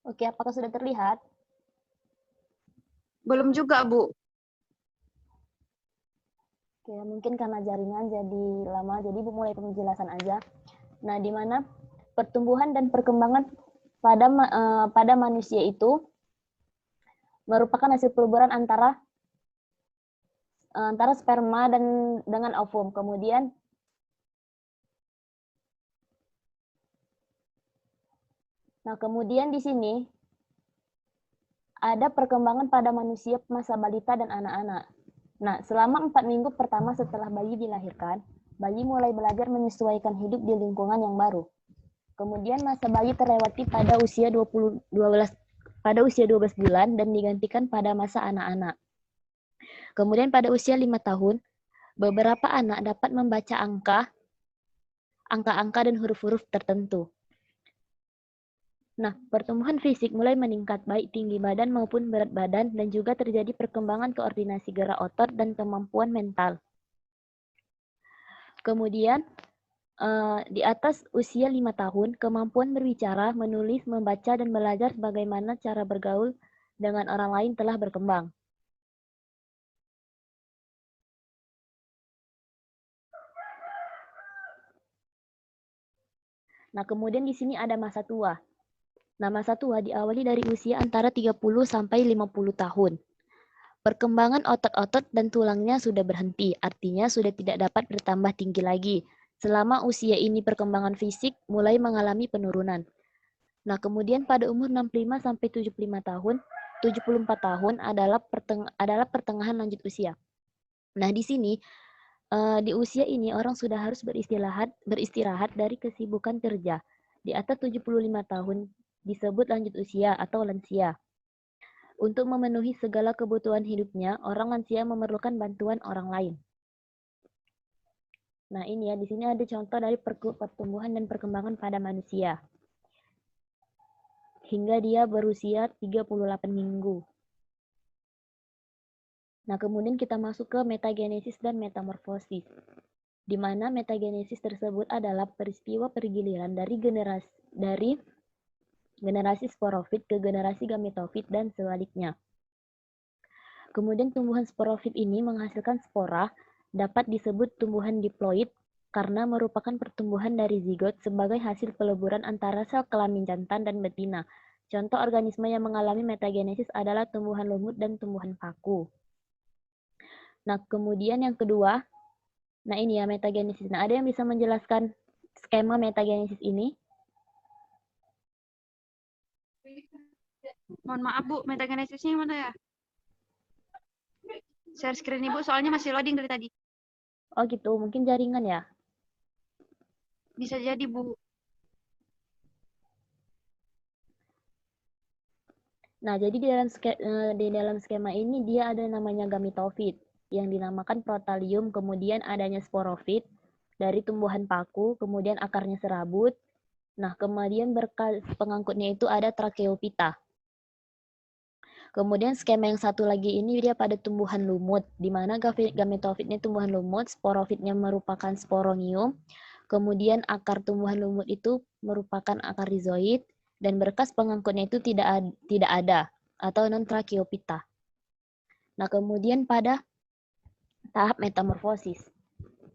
Speaker 1: Oke, apakah sudah terlihat?
Speaker 4: Belum juga, Bu.
Speaker 1: Oke, mungkin karena jaringan jadi lama, jadi Ibu mulai penjelasan aja. Nah, di mana pertumbuhan dan perkembangan pada manusia itu merupakan hasil peluburan antara sperma dengan ovum. Kemudian di sini ada perkembangan pada manusia masa balita dan anak-anak. Nah, selama 4 minggu pertama setelah bayi dilahirkan, bayi mulai belajar menyesuaikan hidup di lingkungan yang baru. Kemudian masa bayi terlewati pada usia 12 bulan dan digantikan pada masa anak-anak. Kemudian pada usia 5 tahun, beberapa anak dapat membaca angka-angka dan huruf-huruf tertentu. Nah, pertumbuhan fisik mulai meningkat baik tinggi badan maupun berat badan dan juga terjadi perkembangan koordinasi gerak otot dan kemampuan mental. Kemudian di atas usia 5 tahun, kemampuan berbicara, menulis, membaca, dan belajar bagaimana cara bergaul dengan orang lain telah berkembang. Nah, kemudian di sini ada masa tua. Nah, masa tua diawali dari usia antara 30 sampai 50 tahun. Perkembangan otot-otot dan tulangnya sudah berhenti, artinya sudah tidak dapat bertambah tinggi lagi. Selama usia ini perkembangan fisik mulai mengalami penurunan. Nah, kemudian pada umur 65 sampai 74 tahun adalah pertengahan lanjut usia. Nah, di sini di usia ini orang sudah harus beristirahat dari kesibukan kerja. Di atas 75 tahun disebut lanjut usia atau lansia. Untuk memenuhi segala kebutuhan hidupnya, orang lansia memerlukan bantuan orang lain. Nah, ini ya, di sini ada contoh dari pertumbuhan dan perkembangan pada manusia. Hingga dia berusia 38 minggu. Nah, kemudian kita masuk ke metagenesis dan metamorfosis, di mana metagenesis tersebut adalah peristiwa pergiliran dari generasi sporofit ke generasi gametofit dan sebaliknya. Kemudian tumbuhan sporofit ini menghasilkan spora, dapat disebut tumbuhan diploid karena merupakan pertumbuhan dari zigot sebagai hasil peleburan antara sel kelamin jantan dan betina. Contoh organisme yang mengalami metagenesis adalah tumbuhan lumut dan tumbuhan paku. Nah, kemudian yang kedua, nah ini ya metagenesis. Nah, ada yang bisa menjelaskan skema metagenesis ini?
Speaker 4: Mohon maaf Bu, metagenesisnya yang mana ya? Share screen Ibu, soalnya masih loading dari tadi.
Speaker 1: Oh gitu, mungkin jaringan ya?
Speaker 4: Bisa jadi Bu.
Speaker 1: Nah, jadi di dalam skema ini dia ada namanya gametofit yang dinamakan protalium, kemudian adanya sporofit dari tumbuhan paku, kemudian akarnya serabut. Nah, kemudian berkas pengangkutnya itu ada tracheophyta. Kemudian skema yang satu lagi ini dia pada tumbuhan lumut, di mana gametofitnya tumbuhan lumut, sporofitnya merupakan sporonium, kemudian akar tumbuhan lumut itu merupakan akar rhizoid, dan berkas pengangkutnya itu tidak ada atau non-tracheophyta. Nah, kemudian pada tahap metamorfosis.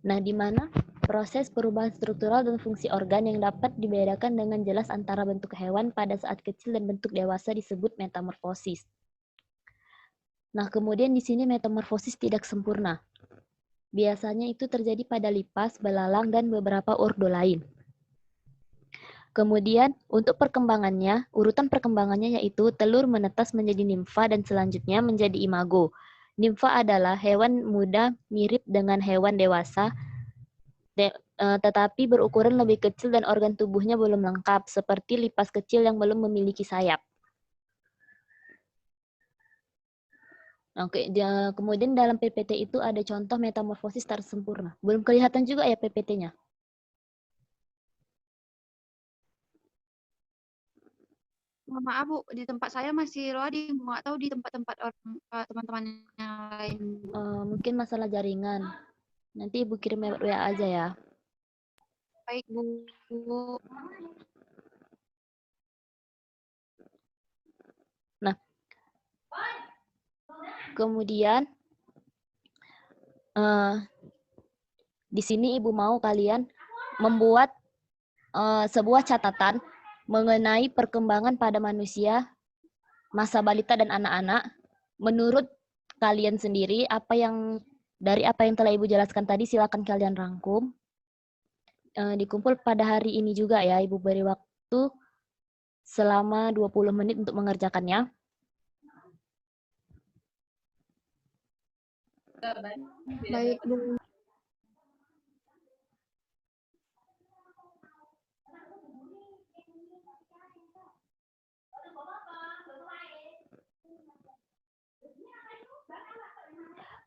Speaker 1: Nah, di mana proses perubahan struktural dan fungsi organ yang dapat dibedakan dengan jelas antara bentuk hewan pada saat kecil dan bentuk dewasa disebut metamorfosis. Nah, kemudian di sini metamorfosis tidak sempurna. Biasanya itu terjadi pada lipas, belalang, dan beberapa ordo lain. Kemudian, untuk perkembangannya, urutan perkembangannya yaitu telur menetas menjadi nimfa dan selanjutnya menjadi imago. Nimfa adalah hewan muda mirip dengan hewan dewasa, tetapi berukuran lebih kecil dan organ tubuhnya belum lengkap, seperti lipas kecil yang belum memiliki sayap. Oke, kemudian dalam PPT itu ada contoh metamorfosis tak sempurna. Belum kelihatan juga ya PPT-nya?
Speaker 4: Mohon maaf Bu, di tempat saya masih loading. Nggak tahu di tempat-tempat teman-teman yang lain.
Speaker 1: Mungkin masalah jaringan. Nanti Ibu kirim lewat WA aja ya.
Speaker 4: Baik Bu.
Speaker 1: Nah, kemudian di sini Ibu mau kalian membuat sebuah catatan mengenai perkembangan pada manusia, masa balita dan anak-anak. Menurut kalian sendiri, dari apa yang telah Ibu jelaskan tadi, silakan kalian rangkum. Dikumpul pada hari ini juga ya, Ibu beri waktu selama 20 menit untuk mengerjakannya.
Speaker 4: Baik Bu.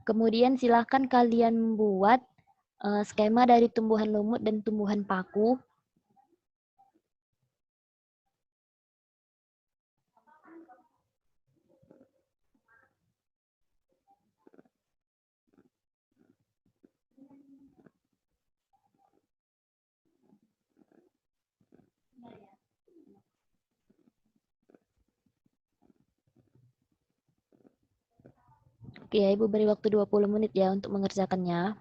Speaker 1: Kemudian silahkan kalian buat skema dari tumbuhan lumut dan tumbuhan paku. Oke, ya, Ibu beri waktu 20 menit ya untuk mengerjakannya.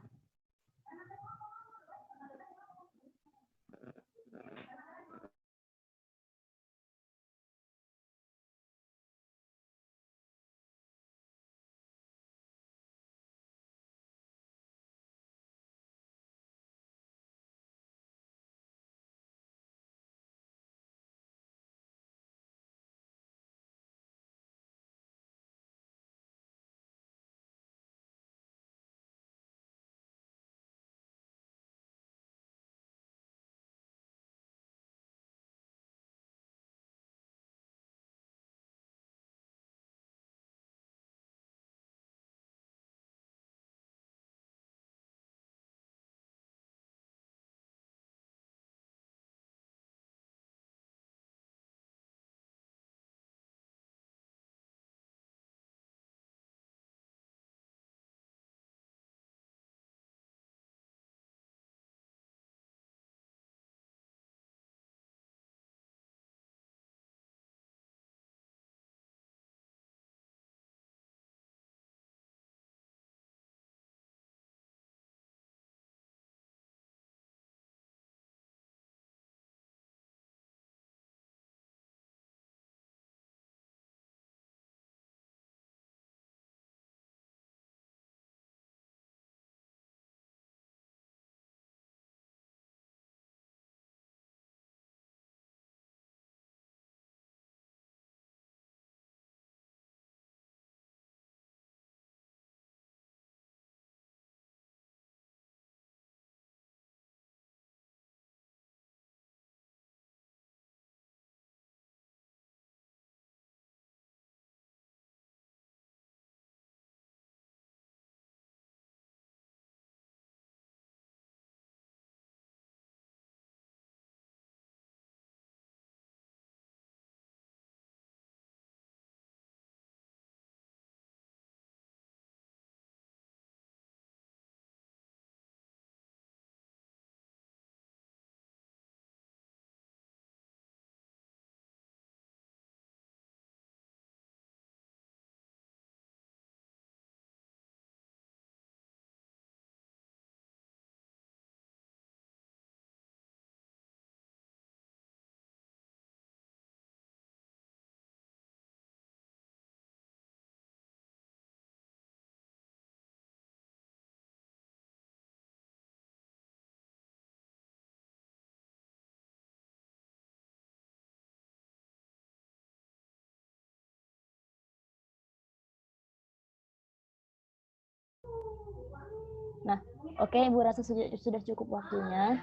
Speaker 1: Nah, oke, Ibu rasa sudah cukup waktunya.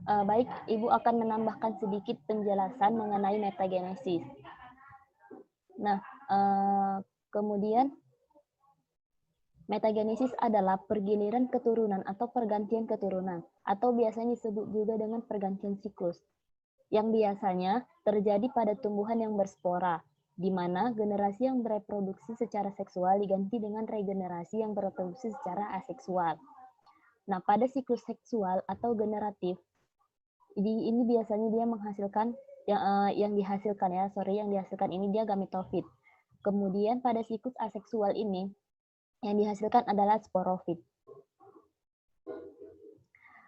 Speaker 1: Baik, Ibu akan menambahkan sedikit penjelasan mengenai metagenesis. Nah, kemudian metagenesis adalah pergiliran keturunan atau pergantian keturunan, atau biasanya disebut juga dengan pergantian siklus, yang biasanya terjadi pada tumbuhan yang berspora, di mana generasi yang bereproduksi secara seksual diganti dengan regenerasi yang bereproduksi secara aseksual. Nah, pada siklus seksual atau generatif, ini biasanya dia menghasilkan yang dihasilkan ini dia gametofit. Kemudian pada siklus aseksual ini yang dihasilkan adalah sporofit.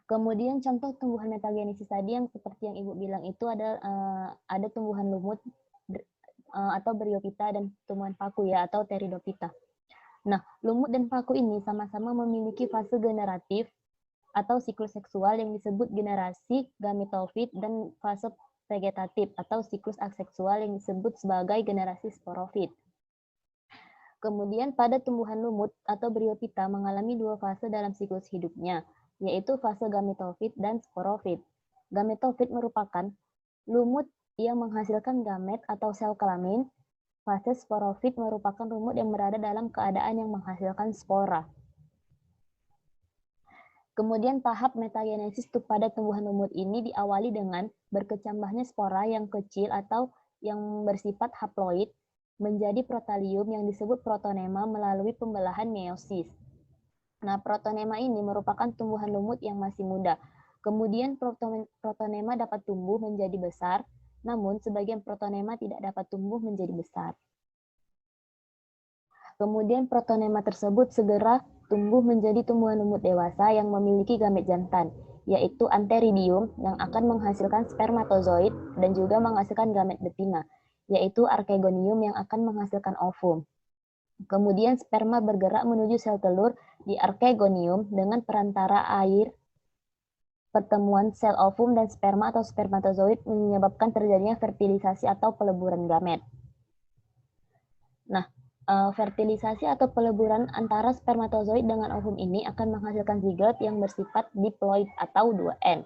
Speaker 1: Kemudian contoh tumbuhan metagenesis tadi yang seperti yang Ibu bilang itu ada tumbuhan lumut atau bryophyta dan tumbuhan paku ya atau pteridophyta. Nah, lumut dan paku ini sama-sama memiliki fase generatif atau siklus seksual yang disebut generasi gametofit dan fase vegetatif atau siklus aseksual yang disebut sebagai generasi sporofit. Kemudian pada tumbuhan lumut atau bryophyta mengalami dua fase dalam siklus hidupnya, yaitu fase gametofit dan sporofit. Gametofit merupakan lumut yang menghasilkan gamet atau sel kelamin. Fase sporofit merupakan lumut yang berada dalam keadaan yang menghasilkan spora. Kemudian tahap metagenesis pada tumbuhan lumut ini diawali dengan berkecambahnya spora yang kecil atau yang bersifat haploid menjadi protalium yang disebut protonema melalui pembelahan meiosis. Nah, protonema ini merupakan tumbuhan lumut yang masih muda. Kemudian protonema dapat tumbuh menjadi besar, namun sebagian protonema tidak dapat tumbuh menjadi besar. Kemudian protonema tersebut segera tumbuh menjadi tumbuhan lumut dewasa yang memiliki gamet jantan, yaitu antheridium yang akan menghasilkan spermatozoid dan juga menghasilkan gamet betina, yaitu archegonium yang akan menghasilkan ovum. Kemudian sperma bergerak menuju sel telur di archegonium dengan perantara air. Pertemuan sel ovum dan sperma atau spermatozoid menyebabkan terjadinya fertilisasi atau peleburan gamet. Nah, fertilisasi atau peleburan antara spermatozoid dengan ovum ini akan menghasilkan zigot yang bersifat diploid atau 2N.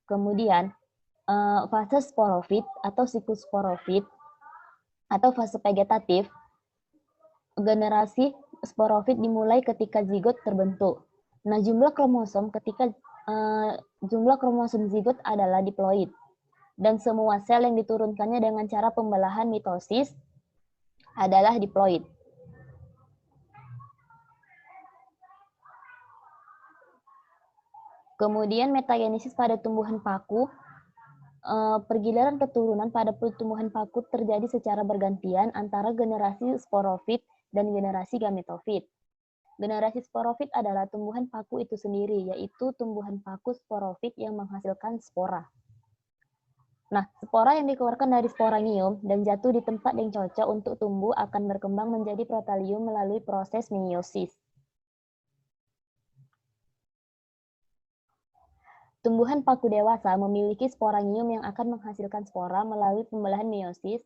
Speaker 1: Kemudian, fase sporofit atau siklus sporofit atau fase vegetatif, generasi sporofit dimulai ketika zigot terbentuk. Nah, jumlah kromosom zigot adalah diploid dan semua sel yang diturunkannya dengan cara pembelahan mitosis adalah diploid. Kemudian metagenesis pada tumbuhan paku, pergiliran keturunan pada tumbuhan paku terjadi secara bergantian antara generasi sporofit dan generasi gametofit. Generasi sporofit adalah tumbuhan paku itu sendiri, yaitu tumbuhan paku sporofit yang menghasilkan spora. Nah, spora yang dikeluarkan dari sporangium dan jatuh di tempat yang cocok untuk tumbuh akan berkembang menjadi protalium melalui proses meiosis. Tumbuhan paku dewasa memiliki sporangium yang akan menghasilkan spora melalui pembelahan meiosis.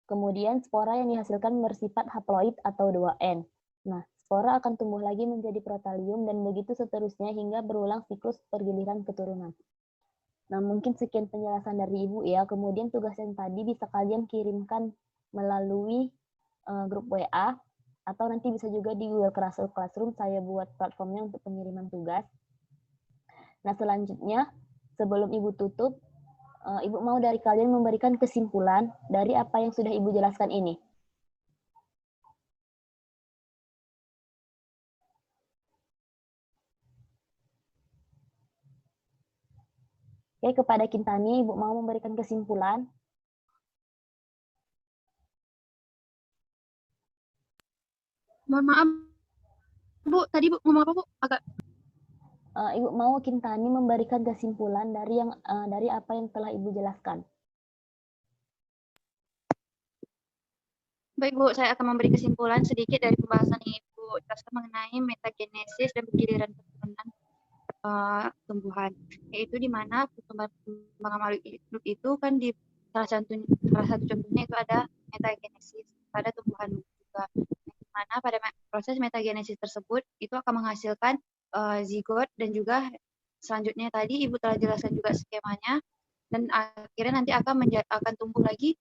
Speaker 1: Kemudian spora yang dihasilkan bersifat haploid atau 2N. Nah, spora akan tumbuh lagi menjadi protalium dan begitu seterusnya hingga berulang siklus pergiliran keturunan. Nah, mungkin sekian penjelasan dari Ibu ya. Kemudian tugas yang tadi bisa kalian kirimkan melalui grup WA atau nanti bisa juga di Google Classroom saya buat platformnya untuk pengiriman tugas. Nah, selanjutnya sebelum Ibu tutup, Ibu mau dari kalian memberikan kesimpulan dari apa yang sudah Ibu jelaskan ini. Oke, kepada Kintani, Ibu mau memberikan kesimpulan.
Speaker 4: Mohon maaf, Bu. Tadi Bu ngomong apa, Bu? Agak.
Speaker 1: Ibu mau Kintani memberikan kesimpulan dari apa yang telah Ibu jelaskan.
Speaker 4: Baik, Bu. Saya akan memberi kesimpulan sedikit dari pembahasan yang Ibu jelaskan mengenai metagenesis dan pergiliran keturunan tumbuhan, yaitu di mana perkembangan makhluk hidup itu kan di salah satu contohnya itu ada metagenesis pada tumbuhan juga, di mana pada proses metagenesis tersebut itu akan menghasilkan zigot, dan juga selanjutnya tadi Ibu telah jelaskan juga skemanya, dan akhirnya nanti akan tumbuh lagi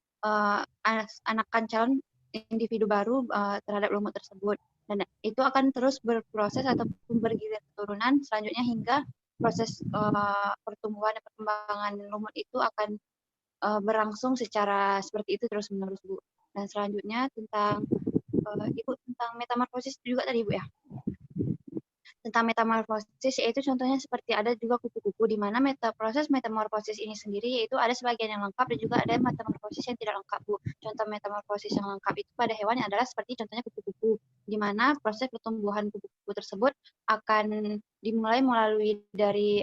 Speaker 4: anakan calon individu baru terhadap lumut tersebut, dan itu akan terus berproses ataupun bergilir keturunan selanjutnya hingga proses pertumbuhan dan perkembangan lumut itu akan berlangsung secara seperti itu terus menerus, Bu. Dan selanjutnya tentang Ibu tentang metamorfosis juga tadi, Bu, ya. Tentang metamorfosis, yaitu contohnya seperti ada juga kupu-kupu, di mana proses metamorfosis ini sendiri yaitu ada sebagian yang lengkap dan juga ada metamorfosis yang tidak lengkap, Bu. Contoh metamorfosis yang lengkap itu pada hewan yang adalah seperti contohnya kupu-kupu, di mana proses pertumbuhan kupu-kupu tersebut akan dimulai melalui dari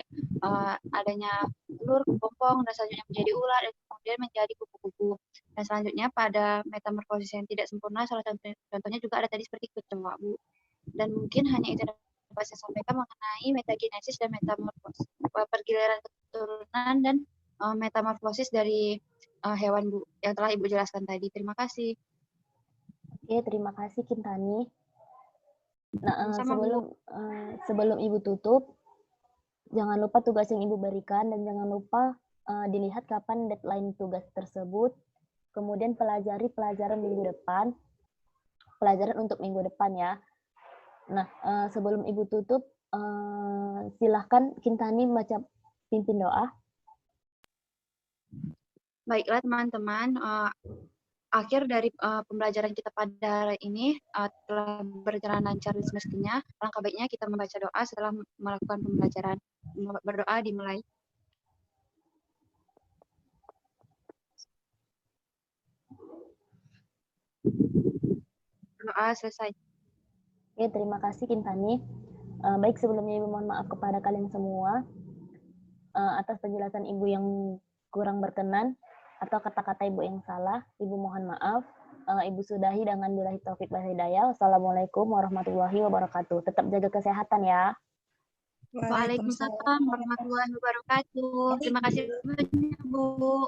Speaker 4: adanya telur, kepompong, dan selanjutnya menjadi ular, dan kemudian menjadi kupu-kupu. Dan selanjutnya pada metamorfosis yang tidak sempurna, salah contohnya juga ada tadi seperti kecoa, Bu. Dan mungkin hanya itu dapat saya sampaikan mengenai metagenesis dan metamorfosis, pergiliran keturunan dan metamorfosis dari hewan, Bu, yang telah Ibu jelaskan tadi. Terima kasih.
Speaker 1: Oke, terima kasih Kintani. Nah,
Speaker 4: Sama, Bu.
Speaker 1: sebelum Ibu tutup, jangan lupa tugas yang Ibu berikan dan jangan lupa dilihat kapan deadline tugas tersebut. Kemudian pelajari pelajaran minggu depan, pelajaran untuk minggu depan ya. Nah, sebelum Ibu tutup, silahkan Kintani baca pimpin doa.
Speaker 4: Baiklah teman-teman, akhir dari pembelajaran kita pada hari ini telah berjalan lancar semestinya. Alangkah baiknya kita membaca doa setelah melakukan pembelajaran. Berdoa dimulai. Doa selesai.
Speaker 1: Oke, terima kasih Kintani. Baik, sebelumnya Ibu mohon maaf kepada kalian semua atas penjelasan Ibu yang kurang berkenan atau kata-kata Ibu yang salah. Ibu mohon maaf. Ibu sudahi dengan billahi taufik wal hidayah. Wassalamualaikum warahmatullahi wabarakatuh. Tetap jaga kesehatan ya.
Speaker 4: Waalaikumsalam warahmatullahi wabarakatuh. Terima kasih banyak, Bu.